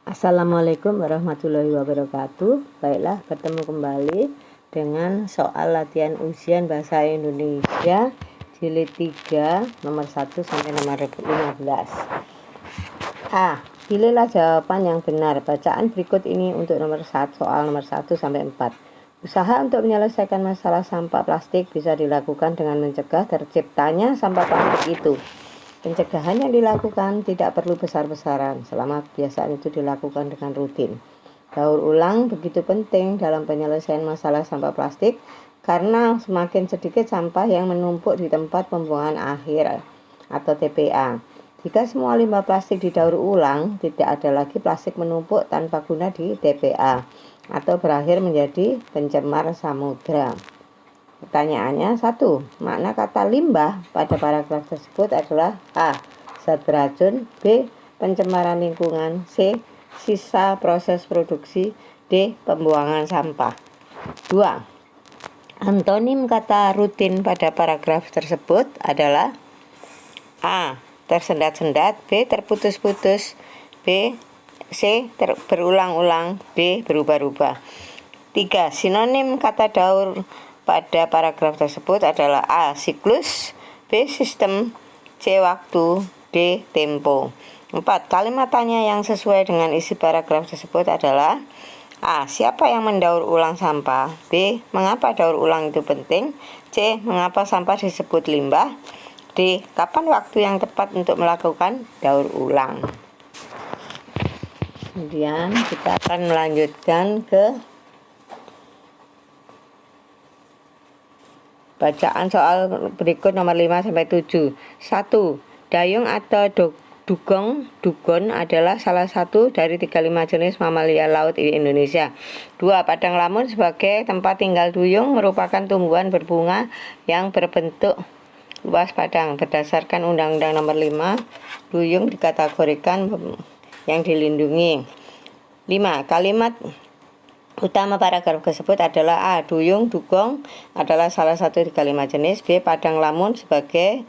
Assalamualaikum warahmatullahi wabarakatuh. Baiklah, bertemu kembali dengan soal latihan ujian bahasa Indonesia jilid 3 nomor 1 sampai nomor 15. A. Pilihlah jawaban yang benar. Bacaan berikut ini untuk soal nomor 1 sampai 4. Usaha untuk menyelesaikan masalah sampah plastik bisa dilakukan dengan mencegah terciptanya sampah plastik itu. Pencegahan yang dilakukan tidak perlu besar-besaran selama kebiasaan itu dilakukan dengan rutin. Daur ulang begitu penting dalam penyelesaian masalah sampah plastik karena semakin sedikit sampah yang menumpuk di tempat pembuangan akhir atau TPA. Jika semua limbah plastik didaur ulang, tidak ada lagi plastik menumpuk tanpa guna di TPA atau berakhir menjadi pencemar samudra. Pertanyaannya 1. Makna kata limbah pada paragraf tersebut adalah A. Zat beracun, B. Pencemaran lingkungan, C. Sisa proses produksi, D. Pembuangan sampah. 2. Antonim kata rutin pada paragraf tersebut adalah A. Tersendat-sendat, B. Terputus-putus, C. Berulang-ulang, D. Berubah-ubah. 3. Sinonim kata daur pada paragraf tersebut adalah A. Siklus, B. Sistem, C. Waktu, D. Tempo. 4. Kalimat tanya yang sesuai dengan isi paragraf tersebut adalah A. Siapa yang mendaur ulang sampah? B. Mengapa daur ulang itu penting? C. Mengapa sampah disebut limbah? D. Kapan waktu yang tepat untuk melakukan daur ulang? Kemudian kita akan melanjutkan ke bacaan soal berikut nomor 5 sampai 7. 1. Dayung atau dugon adalah salah satu dari 35 jenis mamalia laut di Indonesia. 2. Padang lamun sebagai tempat tinggal duyung merupakan tumbuhan berbunga yang berbentuk luas padang. Berdasarkan Undang-Undang nomor 5, duyung dikategorikan yang dilindungi. 5. Kalimat utama paragraf tersebut adalah A. Dugong adalah salah satu dari 35 jenis. B. Padang lamun sebagai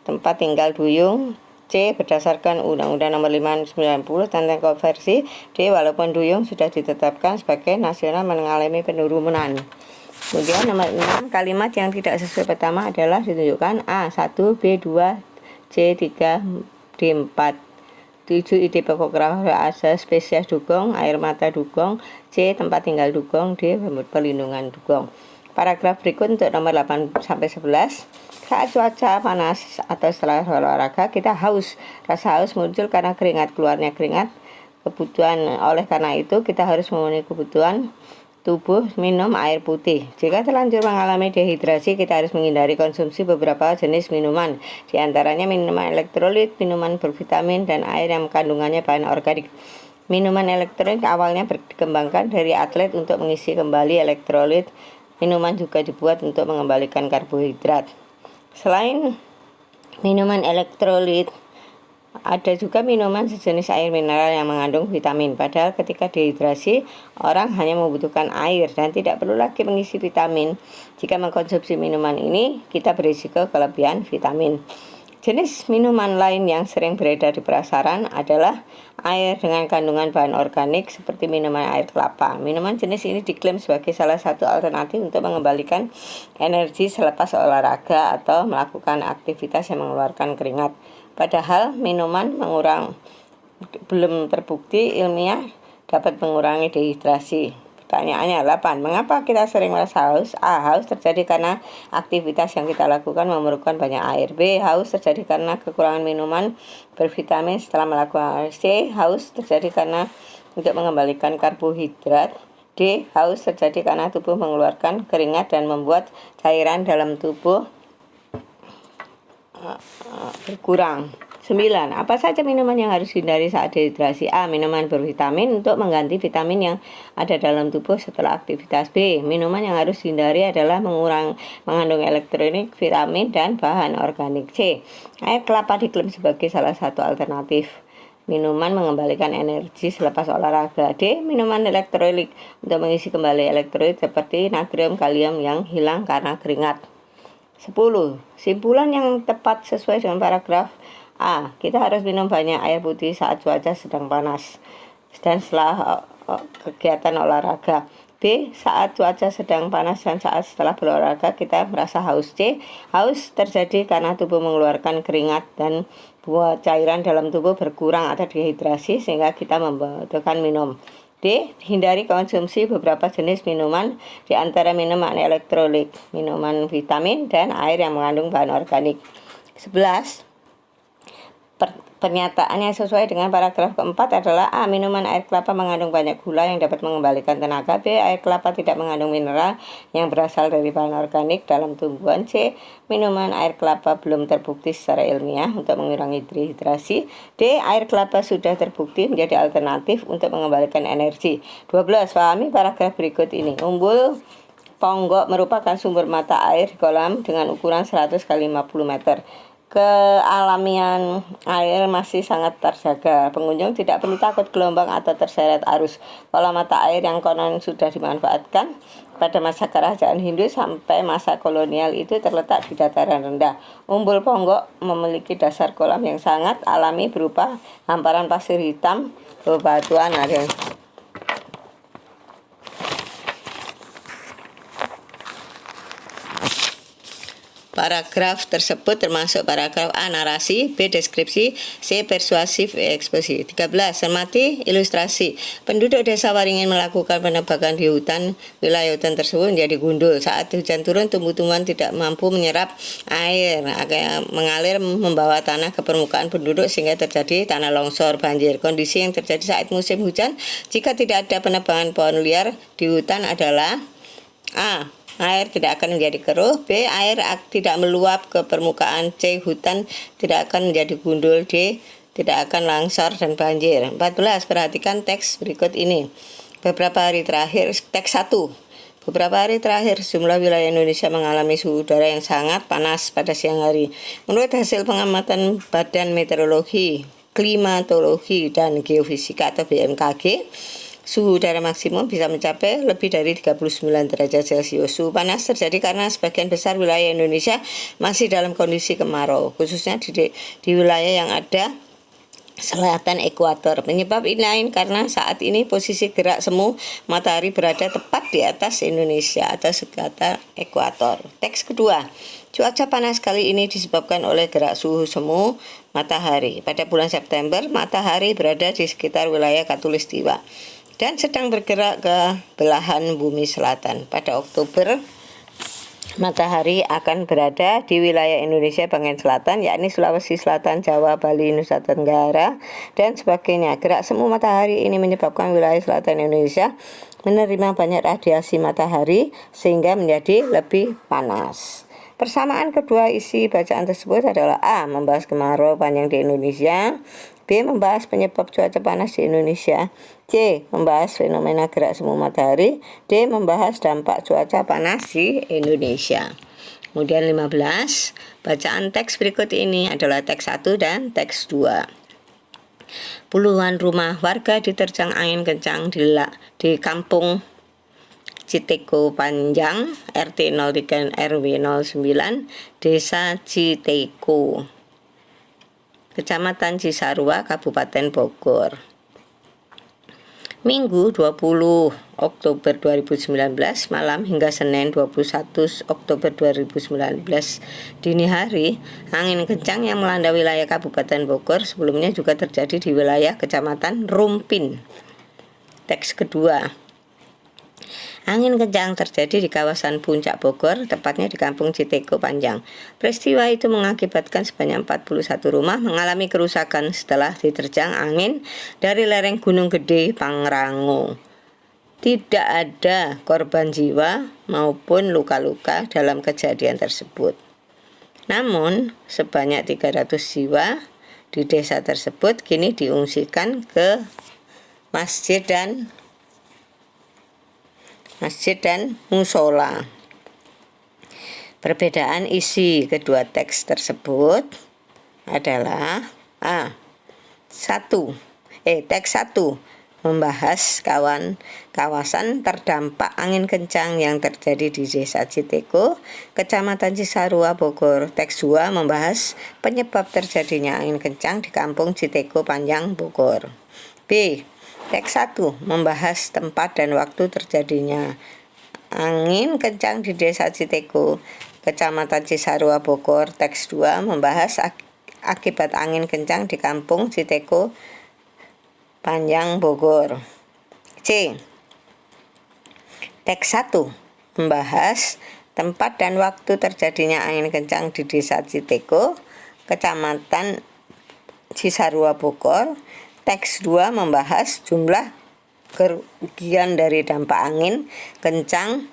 tempat tinggal duyung. C. Berdasarkan Undang-Undang nomor 590 tentang konversi. D. Walaupun duyung sudah ditetapkan sebagai nasional mengalami penurunan. Kemudian nomor 6, kalimat yang tidak sesuai pertama adalah ditunjukkan A. 1, B. 2, C. 3, D. 4. 7. Ide pokok asas spesies dugong, air mata dugong, C. Tempat tinggal dugong, D. Perlindungan dugong. Paragraf berikut untuk nomor 8 sampai 11. Saat cuaca panas atau setelah olahraga kita haus. Rasa haus muncul karena keluarnya keringat. Oleh karena itu kita harus memenuhi kebutuhan tubuh minum air putih. Jika terlanjur mengalami dehidrasi, kita harus menghindari konsumsi beberapa jenis minuman, di antaranya minuman elektrolit, minuman bervitamin, dan air yang kandungannya bahan organik. Minuman elektrolit awalnya dikembangkan dari atlet untuk mengisi kembali elektrolit. Minuman juga dibuat untuk mengembalikan karbohidrat. Selain minuman elektrolit, ada juga minuman sejenis air mineral yang mengandung vitamin. Padahal ketika dehidrasi, orang hanya membutuhkan air dan tidak perlu lagi mengisi vitamin. Jika mengkonsumsi minuman ini, kita berisiko kelebihan vitamin. Jenis minuman lain yang sering beredar di pasaran adalah air dengan kandungan bahan organik seperti minuman air kelapa. Minuman jenis ini diklaim sebagai salah satu alternatif untuk mengembalikan energi selepas olahraga atau melakukan aktivitas yang mengeluarkan keringat. Padahal minuman belum terbukti ilmiah dapat mengurangi dehidrasi. Pertanyaannya 8. Mengapa kita sering merasa haus? A. Haus terjadi karena aktivitas yang kita lakukan memerlukan banyak air. B. Haus terjadi karena kekurangan minuman bervitamin setelah melakukan. C. Haus terjadi karena untuk mengembalikan karbohidrat. D. Haus terjadi karena tubuh mengeluarkan keringat dan membuat cairan dalam tubuh berkurang. 9. Apa saja minuman yang harus dihindari saat dehidrasi? A. Minuman bervitamin untuk mengganti vitamin yang ada dalam tubuh setelah aktivitas. B. Minuman yang harus dihindari adalah mengandung elektrolit, vitamin, dan bahan organik. C. Air kelapa diklaim sebagai salah satu alternatif minuman mengembalikan energi selepas olahraga. D. Minuman elektrolit untuk mengisi kembali elektrolit seperti natrium, kalium yang hilang karena keringat. 10. Simpulan yang tepat sesuai dengan paragraf A. Kita harus minum banyak air putih saat cuaca sedang panas. dan setelah kegiatan olahraga. B. Saat cuaca sedang panas dan saat setelah berolahraga kita merasa haus. C. Haus terjadi karena tubuh mengeluarkan keringat dan buah cairan dalam tubuh berkurang atau dehidrasi sehingga kita membutuhkan minum. D. Hindari konsumsi beberapa jenis minuman, di antara minuman elektrolit, minuman vitamin, dan air yang mengandung bahan organik. 11. Pernyataan yang sesuai dengan paragraf keempat adalah A. Minuman air kelapa mengandung banyak gula yang dapat mengembalikan tenaga. B. Air kelapa tidak mengandung mineral yang berasal dari bahan organik dalam tumbuhan. C. Minuman air kelapa belum terbukti secara ilmiah untuk mengurangi dehidrasi. D. Air kelapa sudah terbukti menjadi alternatif untuk mengembalikan energi. 12. Pahami paragraf berikut ini. Umbul ponggok merupakan sumber mata air di kolam dengan ukuran 100 x 50 meter. Kealamian air masih sangat terjaga. Pengunjung tidak perlu takut gelombang atau terseret arus. Kolam mata air yang konon sudah dimanfaatkan pada masa kerajaan Hindu sampai masa kolonial itu terletak di dataran rendah. Umbul ponggok memiliki dasar kolam yang sangat alami berupa hamparan pasir hitam, bebatuan, Paragraf tersebut termasuk paragraf A. Narasi, B. Deskripsi, C. Persuasif, eksposisi. 13. Cermati ilustrasi. Penduduk desa Waringin melakukan penebakan di hutan. Wilayah hutan tersebut menjadi gundul. Saat hujan turun, tumbuh-tumbuhan tidak mampu menyerap air, mengalir membawa tanah ke permukaan penduduk sehingga terjadi tanah longsor, banjir. Kondisi yang terjadi saat musim hujan jika tidak ada penebangan pohon liar di hutan adalah A. Air tidak akan menjadi keruh. B. Air tidak meluap ke permukaan. C. Hutan tidak akan menjadi gundul. D. Tidak akan longsor dan banjir. 14. Perhatikan teks berikut ini. Beberapa hari terakhir, teks 1. Beberapa hari terakhir, sejumlah wilayah Indonesia mengalami suhu udara yang sangat panas pada siang hari. Menurut hasil pengamatan Badan Meteorologi, Klimatologi, dan Geofisika atau BMKG, suhu udara maksimum bisa mencapai lebih dari 39 derajat Celcius. Suhu panas terjadi karena sebagian besar wilayah Indonesia masih dalam kondisi kemarau, khususnya di wilayah yang ada selatan ekuator. Penyebab ini lain karena saat ini posisi gerak semu matahari berada tepat di atas Indonesia atau sekitar ekuator. Teks kedua. Cuaca panas kali ini disebabkan oleh gerak suhu semu matahari. Pada bulan September, matahari berada di sekitar wilayah Khatulistiwa dan sedang bergerak ke belahan bumi selatan. Pada Oktober, matahari akan berada di wilayah Indonesia bagian selatan, yakni Sulawesi Selatan, Jawa, Bali, Nusa Tenggara, dan sebagainya. Gerak semu matahari ini menyebabkan wilayah selatan Indonesia menerima banyak radiasi matahari sehingga menjadi lebih panas. Persamaan kedua isi bacaan tersebut adalah A. Membahas kemarau panjang di Indonesia. B. Membahas penyebab cuaca panas di Indonesia. C. Membahas fenomena gerak semu matahari. D. Membahas dampak cuaca panas di Indonesia. Kemudian 15. Bacaan teks berikut ini adalah teks 1 dan teks 2. Puluhan rumah warga diterjang angin kencang di kampung Citeko Panjang, RT 03 RW 09, Desa Citeko, Kecamatan Cisarua, Kabupaten Bogor. Minggu 20 Oktober 2019 malam hingga Senin 21 Oktober 2019 dini hari, angin kencang yang melanda wilayah Kabupaten Bogor sebelumnya juga terjadi di wilayah Kecamatan Rumpin. Teks kedua. Angin kencang terjadi di kawasan Puncak Bogor, tepatnya di Kampung Citeko Panjang. Peristiwa itu mengakibatkan sebanyak 41 rumah mengalami kerusakan setelah diterjang angin dari lereng Gunung Gede Pangrango. Tidak ada korban jiwa maupun luka-luka dalam kejadian tersebut. Namun, sebanyak 300 jiwa di desa tersebut kini diungsikan ke masjid dan musola. Perbedaan isi kedua teks tersebut adalah teks 1 membahas kawasan terdampak angin kencang yang terjadi di Desa Citeko, Kecamatan Cisarua, Bogor. Teks 2 membahas penyebab terjadinya angin kencang di Kampung Citeko Panjang, Bogor. B. Teks 1 membahas tempat dan waktu terjadinya angin kencang di Desa Citeko, Kecamatan Cisarua, Bogor. Teks 2 membahas akibat angin kencang di Kampung Citeko, Panjang, Bogor. C. Teks 1 membahas tempat dan waktu terjadinya angin kencang di Desa Citeko, Kecamatan Cisarua, Bogor. Teks 2 membahas jumlah kerugian dari dampak angin kencang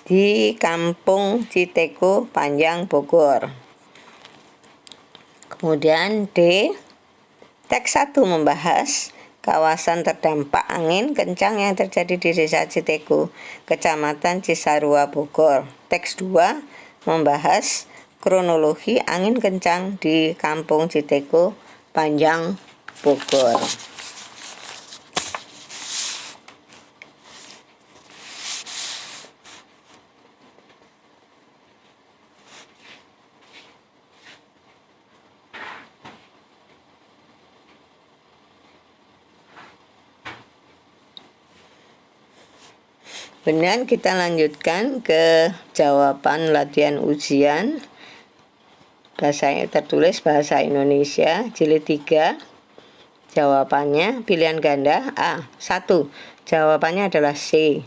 di Kampung Citeko, Panjang, Bogor. Kemudian D. Teks 1 membahas kawasan terdampak angin kencang yang terjadi di Desa Citeko, Kecamatan Cisarua, Bogor. Teks 2 membahas kronologi angin kencang di Kampung Citeko, Panjang, Bogor. Kemudian kita lanjutkan ke jawaban latihan ujian bahasa tertulis bahasa Indonesia jilid 3. Jawabannya pilihan ganda A. 1. Jawabannya adalah C.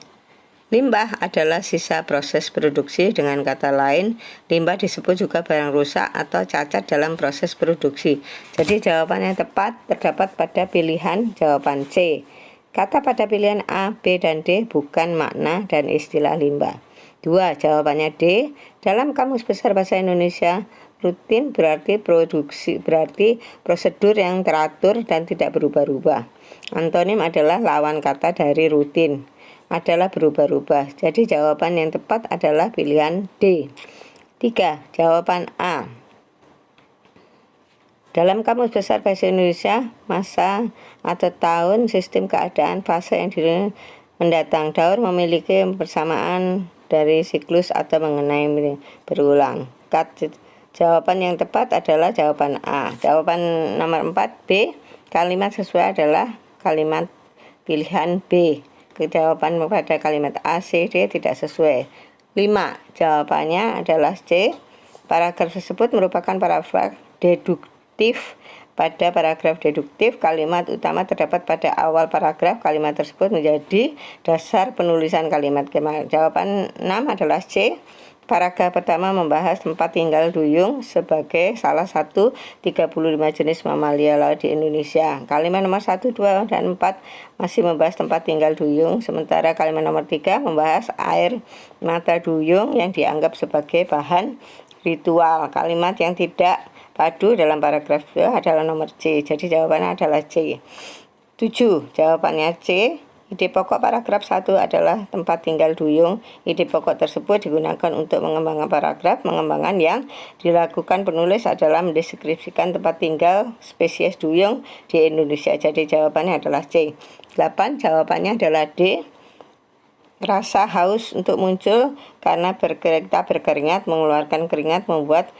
Limbah adalah sisa proses produksi. Dengan kata lain, limbah disebut juga barang rusak atau cacat dalam proses produksi. Jadi jawabannya tepat terdapat pada pilihan jawaban C. Kata pada pilihan A, B, dan D bukan makna dan istilah limbah. 2. Jawabannya D. Dalam Kamus Besar Bahasa Indonesia, rutin berarti prosedur yang teratur dan tidak berubah-ubah. Antonim adalah lawan kata dari rutin, adalah berubah-ubah. Jadi jawaban yang tepat adalah pilihan D. 3. Jawaban A. Dalam Kamus Besar Bahasa Indonesia, masa atau tahun, sistem, keadaan, fase yang mendatang. Daur memiliki persamaan dari siklus atau mengenai berulang. Jawaban yang tepat adalah jawaban A. Jawaban nomor 4 B. Kalimat sesuai adalah kalimat pilihan B. Jawaban pada kalimat A, C, D tidak sesuai. 5. Jawabannya adalah C. Paragraf tersebut merupakan paragraf deduktif. Pada paragraf deduktif, kalimat utama terdapat pada awal paragraf. Kalimat tersebut menjadi dasar penulisan kalimat. Jawaban 6 adalah C. Paragraf pertama membahas tempat tinggal duyung sebagai salah satu 35 jenis mamalia laut di Indonesia. Kalimat nomor 1, 2, dan 4 masih membahas tempat tinggal duyung, sementara kalimat nomor 3 membahas air mata duyung yang dianggap sebagai bahan ritual. Kalimat yang tidak padu dalam paragraf 2 adalah nomor C. Jadi jawabannya adalah C. 7. Jawabannya C. Ide pokok paragraf 1 adalah tempat tinggal duyung. Ide pokok tersebut digunakan untuk mengembangkan paragraf. Pengembangan yang dilakukan penulis adalah mendeskripsikan tempat tinggal spesies duyung di Indonesia. Jadi jawabannya adalah C. 8. Jawabannya adalah D. Rasa haus untuk muncul karena kita berkeringat, mengeluarkan keringat membuat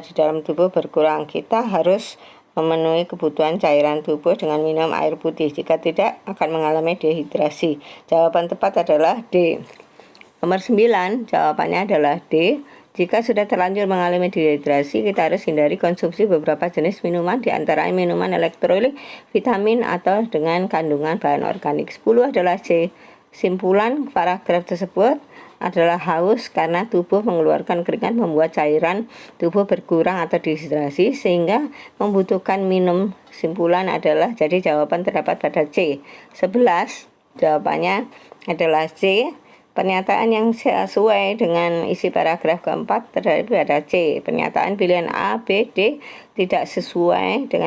di dalam tubuh berkurang. Kita harus memenuhi kebutuhan cairan tubuh dengan minum air putih. Jika tidak, akan mengalami dehidrasi. Jawaban tepat adalah D. Nomor 9, jawabannya adalah D. Jika sudah terlanjur mengalami dehidrasi, kita harus hindari konsumsi beberapa jenis minuman, di antaranya minuman elektrolit, vitamin, atau dengan kandungan bahan organik. 10 adalah C. Simpulan paragraf tersebut adalah haus karena tubuh mengeluarkan keringat membuat cairan tubuh berkurang atau dehidrasi sehingga membutuhkan minum. Simpulan adalah, jadi jawaban terdapat pada C. 11 jawabannya adalah C. Pernyataan yang sesuai dengan isi paragraf keempat terdapat pada C. Pernyataan pilihan A, B, D tidak sesuai dengan